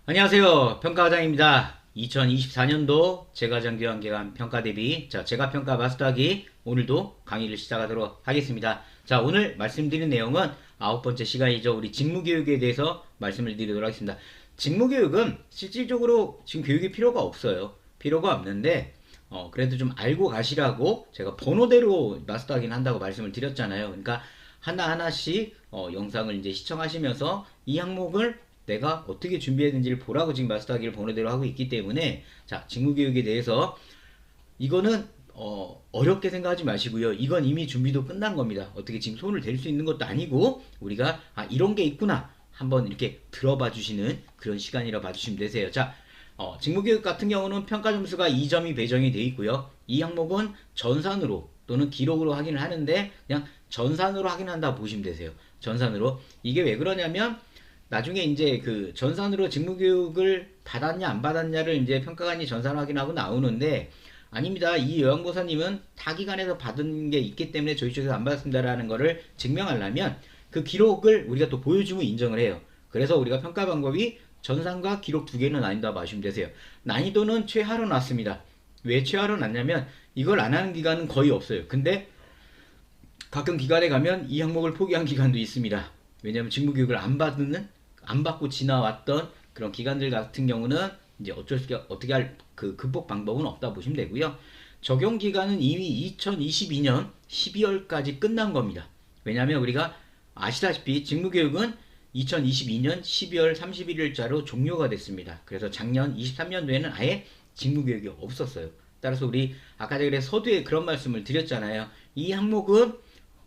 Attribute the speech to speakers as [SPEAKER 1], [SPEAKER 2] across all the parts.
[SPEAKER 1] 안녕하세요. 평가과장입니다. 2024년도 재가정교환기간 평가 대비 재가평가 마스터하기 오늘도 강의를 시작하도록 하겠습니다. 자, 오늘 말씀드린 내용은 9번째 시간이죠. 우리 직무교육에 대해서 말씀을 드리도록 하겠습니다. 직무교육은 실질적으로 지금 교육이 필요가 없어요. 필요가 없는데 그래도 좀 알고 가시라고 제가 번호대로 마스터하기는 한다고 말씀을 드렸잖아요. 그러니까 하나하나씩 영상을 이제 시청하시면서 이 항목을 내가 어떻게 준비했는지를 보라고 지금 마스터하기를 번호대로 하고 있기 때문에 자, 직무교육에 대해서 이거는 어렵게 생각하지 마시고요. 이건 이미 준비도 끝난 겁니다. 어떻게 지금 손을 댈 수 있는 것도 아니고 우리가 이런 게 있구나 한번 이렇게 들어봐 주시는 그런 시간이라 봐주시면 되세요. 자, 직무교육 같은 경우는 평가 점수가 2점이 배정이 되어 있고요. 이 항목은 전산으로 또는 기록으로 확인을 하는데 그냥 전산으로 확인한다 보시면 되세요. 전산으로. 이게 왜 그러냐면 나중에 이제 그 전산으로 직무교육을 받았냐 안 받았냐를 이제 평가관이 전산 확인하고 나오는데 아닙니다. 이 요양보사님은 타기관에서 받은 게 있기 때문에 저희 쪽에서 안 받았습니다라는 거를 증명하려면 그 기록을 우리가 또 보여주면 인정을 해요. 그래서 우리가 평가 방법이 전산과 기록 두 개는 아니다 봐주시면 되세요. 난이도는 최하로 놨습니다. 왜 최하로 놨냐면 이걸 안 하는 기관은 거의 없어요. 근데 가끔 기관에 가면 이 항목을 포기한 기관도 있습니다. 왜냐하면 직무교육을 안 받고 지나왔던 그런 기관들 같은 경우는 이제 어떻게 할 그 극복 방법은 없다 보시면 되고요. 적용 기간은 이미 2022년 12월까지 끝난 겁니다. 왜냐하면 우리가 아시다시피 직무교육은 2022년 12월 31일자로 종료가 됐습니다. 그래서 작년 23년도에는 아예 직무교육이 없었어요. 따라서 우리 아까 전에 서두에 그런 말씀을 드렸잖아요. 이 항목은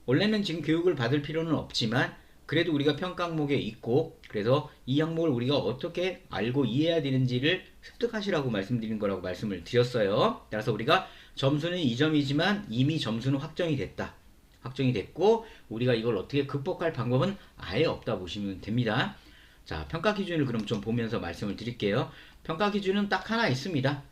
[SPEAKER 1] 원래는 지금 교육을 받을 필요는 없지만 그래도 우리가 평가 항목에 있고 그래서 이 항목을 우리가 어떻게 알고 이해해야 되는지를 습득하시라고 말씀드린 거라고 말씀을 드렸어요. 따라서 우리가 점수는 2점이지만 이미 점수는 확정이 됐다. 확정이 됐고 우리가 이걸 어떻게 극복할 방법은 아예 없다 보시면 됩니다. 자, 평가 기준을 그럼 좀 보면서 말씀을 드릴게요. 평가 기준은 딱 하나 있습니다.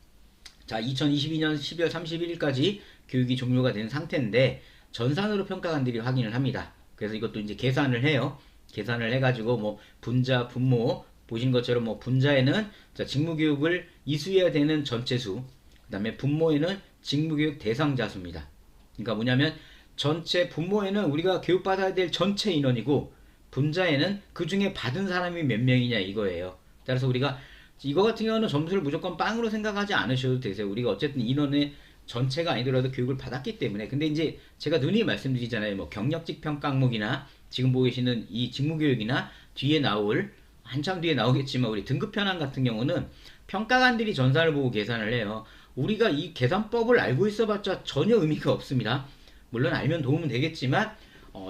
[SPEAKER 1] 자, 2022년 12월 31일까지 교육이 종료가 된 상태인데 전산으로 평가관들이 확인을 합니다. 그래서 이것도 이제 계산을 해요. 계산을 해가지고 뭐 분자, 분모 보신 것처럼 뭐 분자에는 자, 직무교육을 이수해야 되는 전체 수, 그 다음에 분모에는 직무교육 대상자 수입니다. 그러니까 뭐냐면 전체 분모에는 우리가 교육받아야 될 전체 인원이고 분자에는 그 중에 받은 사람이 몇 명이냐 이거예요. 따라서 우리가 이거 같은 경우는 점수를 무조건 빵으로 생각하지 않으셔도 되세요. 우리가 어쨌든 인원의 전체가 아니더라도 교육을 받았기 때문에. 근데 이제 제가 누누이 말씀드리잖아요. 뭐 경력직 평가 항목이나 지금 보고 계시는 이 직무교육이나 뒤에 나올 한참 뒤에 나오겠지만 우리 등급 현황 같은 경우는 평가관들이 전산을 보고 계산을 해요. 우리가 이 계산법을 알고 있어봤자 전혀 의미가 없습니다. 물론 알면 도움은 되겠지만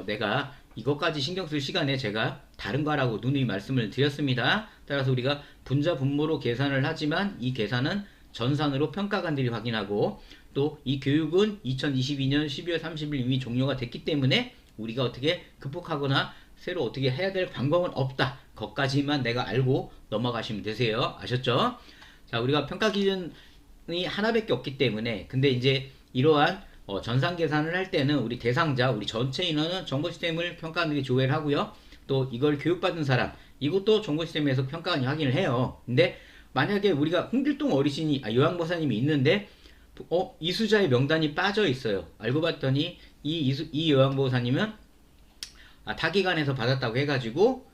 [SPEAKER 1] 내가 이것까지 신경 쓸 시간에 제가 다른 거라고 누누이 말씀을 드렸습니다. 따라서 우리가 분자 분모로 계산을 하지만 이 계산은 전산으로 평가관들이 확인하고 또 이 교육은 2022년 12월 30일 이미 종료가 됐기 때문에 우리가 어떻게 극복하거나 새로 어떻게 해야 될 방법은 없다. 거기까지만 내가 알고 넘어가시면 되세요. 아셨죠? 자, 우리가 평가 기준이 하나밖에 없기 때문에 근데 이제 이러한 전산 계산을 할 때는 우리 대상자, 우리 전체 인원은 정보 시스템을 평가관들이 조회를 하고요. 또 이걸 교육받은 사람, 이것도 정보 시스템에서 평가관이 확인을 해요. 근데 만약에 우리가 홍길동 어르신이 요양보사님이 있는데 이수자의 명단이 빠져 있어요. 알고 봤더니 이 요양보호사님은 타기관에서 받았다고 해가지고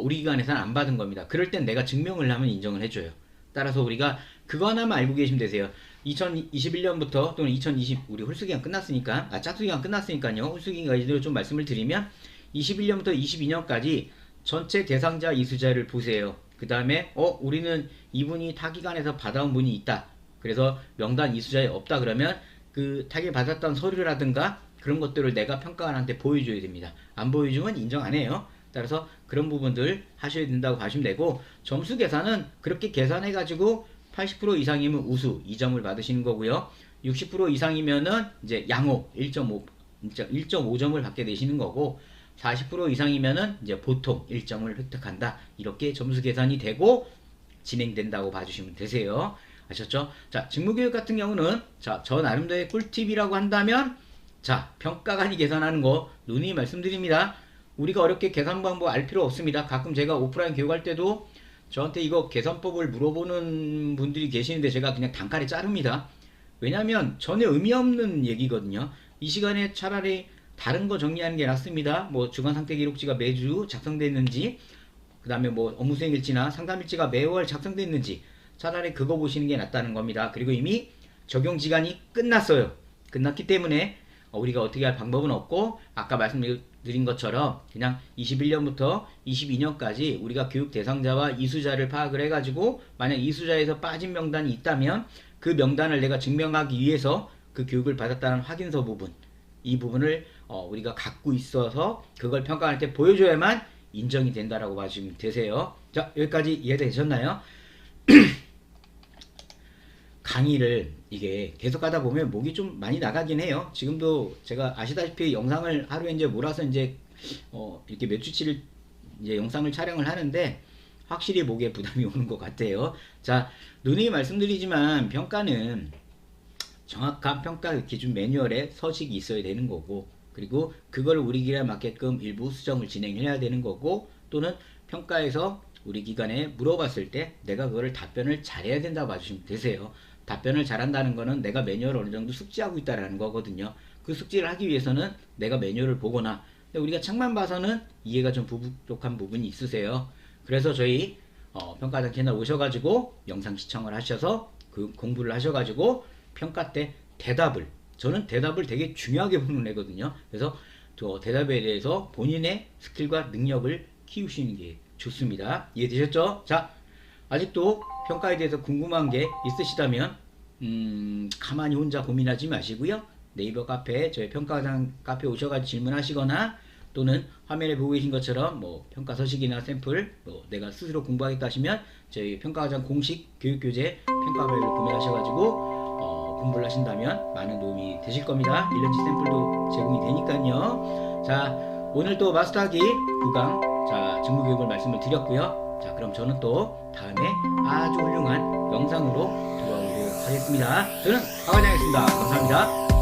[SPEAKER 1] 우리 기관에서는 안 받은 겁니다. 그럴 땐 내가 증명을 하면 인정을 해줘요. 따라서 우리가 그거 하나만 알고 계시면 되세요. 2021년부터 또는 2020 우리 홀수기간 끝났으니까 짝수기간 끝났으니까요. 홀수기간까지도 좀 말씀을 드리면 21년부터 22년까지 전체 대상자 이수자를 보세요. 그 다음에 우리는 이분이 타기관에서 받아온 분이 있다. 그래서 명단 이수자에 없다 그러면 그 타기 받았던 서류라든가 그런 것들을 내가 평가관한테 보여줘야 됩니다. 안 보여주면 인정 안 해요. 따라서 그런 부분들 하셔야 된다고 봐주시면 되고 점수 계산은 그렇게 계산해가지고 80% 이상이면 우수 2점을 받으시는 거고요. 60% 이상이면은 이제 양호 1.5점을 받게 되시는 거고 40% 이상이면은 이제 보통 1점을 획득한다. 이렇게 점수 계산이 되고 진행된다고 봐주시면 되세요. 아셨죠? 자, 직무교육 같은 경우는 자, 저 나름대로의 꿀팁이라고 한다면 자, 평가관이 계산하는 거 누누이 말씀드립니다. 우리가 어렵게 계산 방법 알 필요 없습니다. 가끔 제가 오프라인 교육할 때도 저한테 이거 계산법을 물어보는 분들이 계시는데 제가 그냥 단칼에 자릅니다. 왜냐면 전혀 의미 없는 얘기거든요. 이 시간에 차라리 다른 거 정리하는 게 낫습니다. 뭐 주간 상태 기록지가 매주 작성됐는지, 그 다음에 뭐 업무 수행일지나 상담일지가 매월 작성됐는지, 차라리 그거 보시는 게 낫다는 겁니다. 그리고 이미 적용 기간이 끝났어요. 끝났기 때문에 우리가 어떻게 할 방법은 없고, 아까 말씀드린 것처럼 그냥 21년부터 22년까지 우리가 교육 대상자와 이수자를 파악을 해가지고, 만약 이수자에서 빠진 명단이 있다면 그 명단을 내가 증명하기 위해서 그 교육을 받았다는 확인서 부분, 이 부분을 우리가 갖고 있어서 그걸 평가할 때 보여줘야만 인정이 된다라고 봐주시면 되세요. 자, 여기까지 이해되셨나요? 강의를 이게 계속 하다 보면 목이 좀 많이 나가긴 해요. 지금도 제가 아시다시피 영상을 하루에 이제 몰아서 이제 이렇게 몇 주치를 이제 영상을 촬영을 하는데 확실히 목에 부담이 오는 것 같아요. 자, 누누이 말씀드리지만 평가는 정확한 평가 기준 매뉴얼에 서식이 있어야 되는 거고, 그리고 그걸 우리 기간에 맞게끔 일부 수정을 진행해야 되는 거고, 또는 평가에서 우리 기관에 물어봤을 때 내가 그거를 답변을 잘해야 된다고 봐주시면 되세요. 답변을 잘한다는 거는 내가 매뉴얼을 어느 정도 숙지하고 있다라는 거거든요. 그 숙지를 하기 위해서는 내가 매뉴얼을 보거나, 근데 우리가 책만 봐서는 이해가 좀 부족한 부분이 있으세요. 그래서 저희 평가단 채널 오셔가지고 영상 시청을 하셔서 그 공부를 하셔가지고 평가 때 대답을, 저는 대답을 되게 중요하게 보는 애거든요. 그래서 대답에 대해서 본인의 스킬과 능력을 키우시는 게 좋습니다. 이해되셨죠? 자, 아직도 평가에 대해서 궁금한 게 있으시다면 가만히 혼자 고민하지 마시고요. 네이버 카페, 저희 평가장 카페 오셔가지고 질문하시거나, 또는 화면에 보고 계신 것처럼 뭐 평가 서식이나 샘플, 뭐 내가 스스로 공부하겠다 하시면 저희 평가과정 공식 교육교재 평가별을 구매하셔가지고 공부를 하신다면 많은 도움이 되실 겁니다. 1년치 샘플도 제공이 되니까요. 자, 오늘 또 마스터하기 9강 자 정보교육을 말씀을 드렸고요. 자, 그럼 저는 또 다음에 아주 훌륭한 영상으로 돌아오도록 하겠습니다. 저는 박과장이었습니다. 감사합니다.